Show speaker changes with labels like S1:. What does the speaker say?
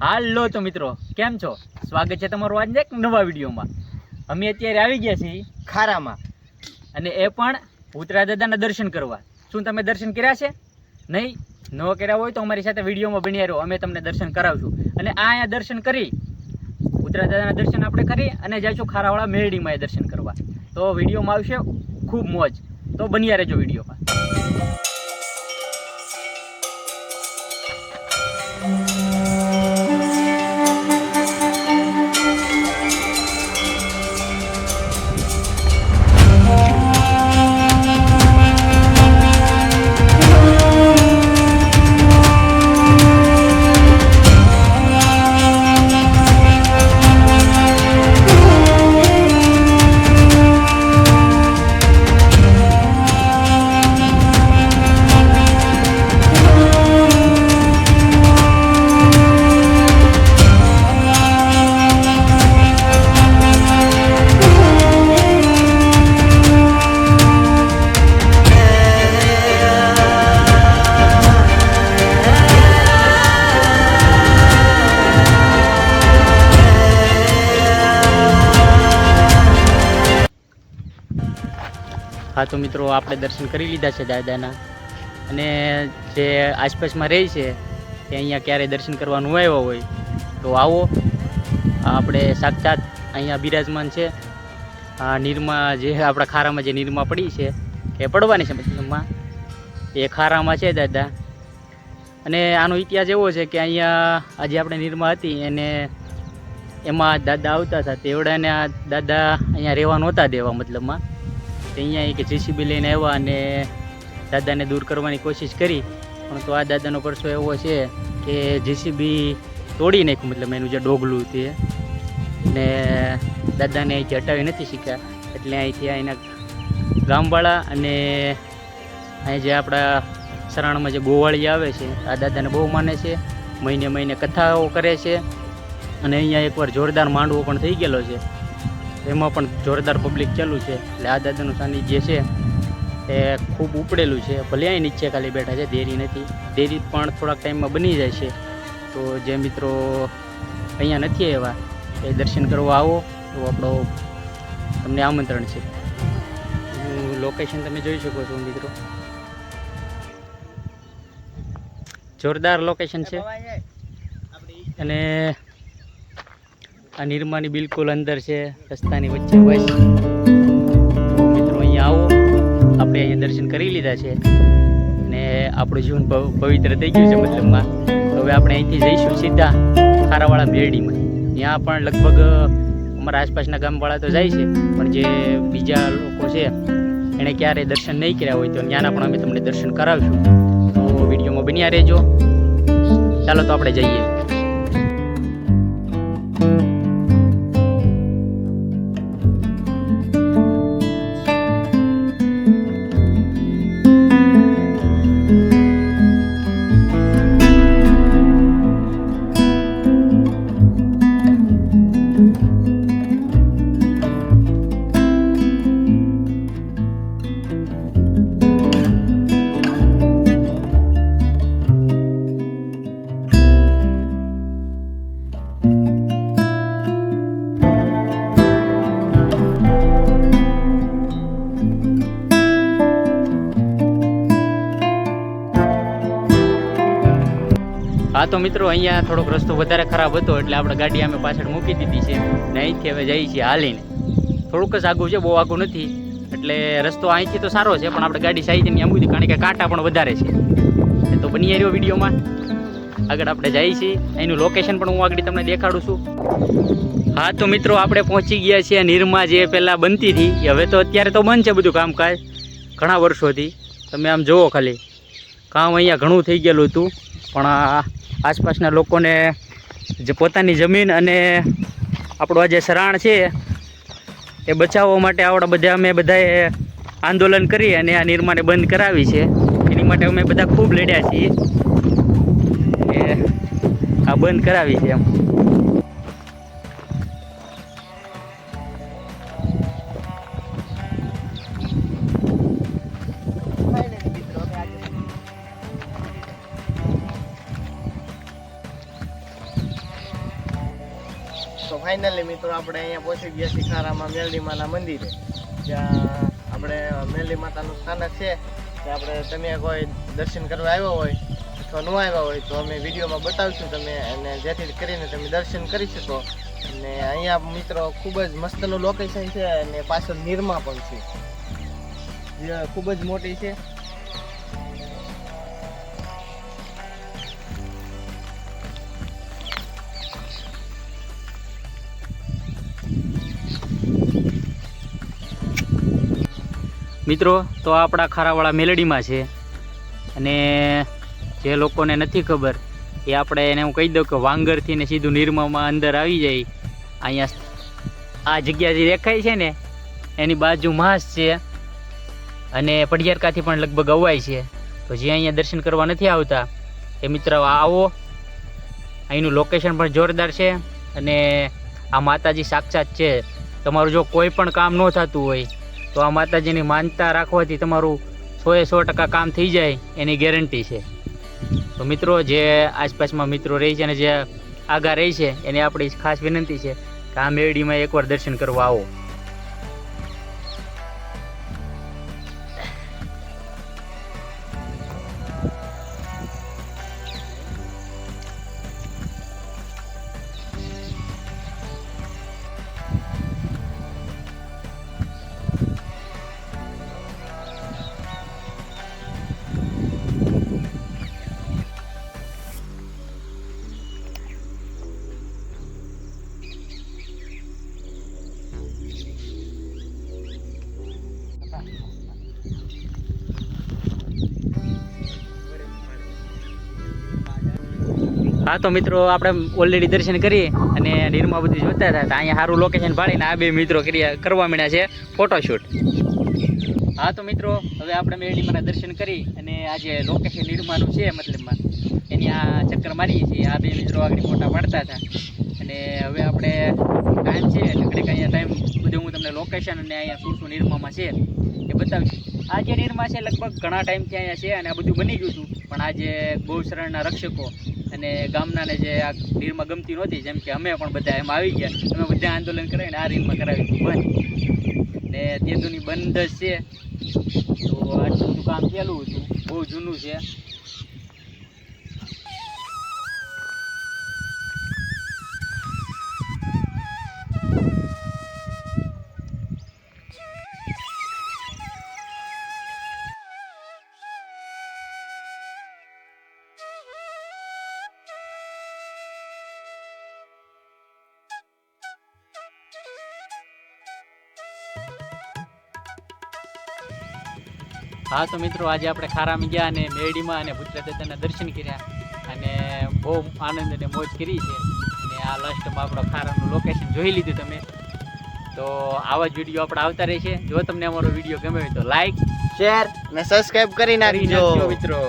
S1: હાલો તો મિત્રો, કેમ છો? સ્વાગત છે તમારું આજના એક નવા વિડીયોમાં. અમે અત્યારે આવી ગયા છીએ ખારામાં, અને એ પણ ભૂતરા દાદાના દર્શન કરવા. શું તમે દર્શન કર્યા છે? નહીં ન કર્યા હોય તો અમારી સાથે વિડીયોમાં બન્યા રહો, અમે તમને દર્શન કરાવશું. અને આ અહીંયા દર્શન કરી, ભૂતરા દાદાના દર્શન આપણે કરી અને જઈશું ખારાવાળા મેરડીમાં એ દર્શન કરવા. તો વિડીયોમાં આવશે ખૂબ મોજ, તો બન્યા રહેજો વિડીયોમાં. હા તો મિત્રો, આપણે દર્શન કરી લીધા છે દાદાના, અને જે આસપાસમાં રહે છે તે અહીંયા ક્યારેય દર્શન કરવાનું આવ્યો હોય તો આવો. આપણે સાક્ષાત અહીંયા બિરાજમાન છે. આ નીરમાં જે આપણા ખારામાં જે નીરમાં પડી છે એ પડવાની છે મતલબમાં, એ ખારામાં છે દાદા. અને આનો ઇતિહાસ એવો છે કે અહીંયા આજે આપણે નીરમાં હતી એને એમાં દાદા આવતા હતા, તેવડાને આ દાદા અહીંયા રહેવા નહોતા દેવા મતલબમાં. અહીંયા કે જેસીબી લઈને આવ્યા અને દાદાને દૂર કરવાની કોશિશ કરી, પણ તો આ દાદાનો પરસો એવો છે કે જેસીબી તોડી નાખ્યું, મતલબ એનું જે ડોગલું તે, ને દાદાને અહીંથી હટાવી નથી શીખ્યા. એટલે અહીંથી અહીંના ગામવાળા અને અહીં જે આપણા સરાણમાં જે ગોવાળી આવે છે આ દાદાને બહુ માને છે. મહિને મહિને કથાઓ કરે છે, અને અહીંયા એકવાર જોરદાર માંડવો પણ થઈ ગયેલો છે, એમાં પણ જોરદાર પબ્લિક ચાલુ છે. એટલે આ દાદાનું સાનિધ્ય છે એ ખૂબ ઉપડેલું છે. ભલે અહીં નીચે ખાલી બેઠા છે, દેરી નથી. દેરી પણ થોડાક ટાઈમમાં બની જાય છે. તો જે મિત્રો અહીંયા નથી આવ્યા એ દર્શન કરવા આવો, તો આપણો તમને આમંત્રણ છે. લોકેશન તમે જોઈ શકો છો મિત્રો, જોરદાર લોકેશન છે. અને આ નિરમાની બિલકુલ અંદર છે, રસ્તાની વચ્ચે બસ. મિત્રો અહીંયા આવો, આપણે અહીંયા દર્શન કરી લીધા છે અને આપણું જીવન પવિત્ર થઈ ગયું છે મતલબમાં. તો હવે આપણે અહીંથી જઈશું સીધા ખારાવાળા મેરડીમાં. ત્યાં પણ લગભગ અમારા આસપાસના ગામવાળા તો જાય છે, પણ જે બીજા લોકો છે એણે ક્યારેય દર્શન નહીં કર્યા હોય તો ત્યાંના પણ અમે તમને દર્શન કરાવશું. તો વિડીયોમાં બન્યા રહેજો. ચાલો તો આપણે જઈએ. હા તો મિત્રો, અહીંયા થોડોક રસ્તો વધારે ખરાબ હતો એટલે આપણે ગાડી અમે પાછળ મૂકી દીધી છે ને અહીંથી હવે જઈએ છીએ હાલીને. થોડુંક જ આઘું છે, બહુ આઘું નથી. એટલે રસ્તો અહીંથી તો સારો છે, પણ આપણે ગાડી સાઈડની આમ બધી, કારણ કે કાંટા પણ વધારે છે. તો બની રહ્યો વિડીયોમાં. આગળ આપણે જઈએ છીએ, એનું લોકેશન પણ હું આગળ તમને દેખાડું છું. હા તો મિત્રો, આપણે પહોંચી ગયા છીએ નીરમાં, જે પહેલાં બનતી હતી. હવે તો અત્યારે તો બંધ છે બધું કામકાજ, ઘણા વર્ષોથી. તમે આમ જુઓ ખાલી, કામ અહીંયા ઘણું થઈ ગયેલું હતું, પણ આસપાસના લોકોને જે પોતાની જમીન અને આપણું આ જે સરાણ છે એ બચાવવા માટે આવડા બધા અમે બધાએ આંદોલન કરી અને આ નિર્માણને બંધ કરાવી છે. એની માટે અમે બધા ખૂબ લડ્યા છીએ અને આ બંધ કરાવી છે એમ.
S2: ફાઇનલી મિત્રો આપણે અહીંયા પહોંચી ગયા છીએ ખારામાં મેલડીમાના મંદિરે, જ્યાં આપણે મેલડી માતાનું સ્થાનક છે. ત્યાં આપણે તમે કોઈ દર્શન કરવા આવ્યો હોય અથવા ન આવ્યા હોય તો અમે વિડીયોમાં બતાવીશું તમે, અને જેથી કરીને તમે દર્શન કરી શકો. અને અહીંયા મિત્રો ખૂબ જ મસ્તનું લોકેશન છે, અને પાછળ નિરમા પણ છે જે ખૂબ જ મોટી છે.
S1: મિત્રો તો આપણા ખારાવાળા મેલડીમાં છે, અને જે લોકોને નથી ખબર એ આપણે એને હું કહી દઉં કે વાંગરથી ને સીધું નિરમામાં અંદર આવી જાય. અહીંયા આ જગ્યા જે દેખાય છે ને એની બાજુ માસ છે, અને પડિયારકાથી પણ લગભગ અવાય છે. તો જે અહીંયા દર્શન કરવા નથી આવતા એ મિત્રો આવો, અહીંનું લોકેશન પણ જોરદાર છે, અને આ માતાજી સાક્ષાત છે. તમારું જો કોઈ પણ કામ ન થતું હોય તો આ માતાજીની માનતા રાખવાથી તમારું 100% કામ થઈ જાય એની ગેરંટી છે. તો મિત્રો જે આસપાસમાં મિત્રો રહે છે અને જે આગા રહે છે એને આપણી ખાસ વિનંતી છે કે આ મેરડીમાં એકવાર દર્શન કરવા આવો. હા તો મિત્રો આપણે ઓલરેડી દર્શન કરીએ અને નિરમા બધું જોતા હતા. અહીંયા સારું લોકેશન ભાળીને આ બે મિત્રો કરવા માંડ્યા છે ફોટોશૂટ. હા તો મિત્રો હવે આપણે મેરડીમાંના દર્શન કરી અને આ જે લોકેશન નિરમાનું છે મતલબમાં એની આ ચક્કર મારીએ છીએ. આ બે મિત્રો આગળ ફોટા પાડતા હતા, અને હવે આપણે ટાઈમ છે એટલે ઘડીક અહીંયા ટાઈમ બધું હું તમને લોકેશન અને અહીંયા શું શું નિરમામાં છે એ બતાવીશ. આ જે નિરમા છે લગભગ ઘણા ટાઈમથી અહીંયા છે, અને આ બધું બની ગયું હતું, પણ આ જે ગૌશરણના રક્ષકો અને ગામનાને જે આ નિરમા ગમતી નહોતી, જેમ કે અમે પણ બધા એમાં આવી ગયા, અમે બધા આંદોલન કરાવીને આ નિરમા કરાવી હતી બંધ, ને તે દુની બંધ જ છે. તો આટલું બધું કામ ચાલુ હતું, બહુ જૂનું છે. હા તો મિત્રો આજે આપણે ખારામાં ગયા અને મેરડીમાં અને ભૂતરા દાદાના દર્શન કર્યા, અને બહુ આનંદ અને મોજ કરી છે. અને આ લાસ્ટમાં આપણો ખારાનું લોકેશન જોઈ લીધું તમે. તો આવા જ વિડીયો આપણે આવતા રહેશે. જો તમને અમારો વિડીયો ગમે હોય તો લાઈક,
S2: શેર અને સબસ્ક્રાઇબ કરી નાખજો
S1: મિત્રો.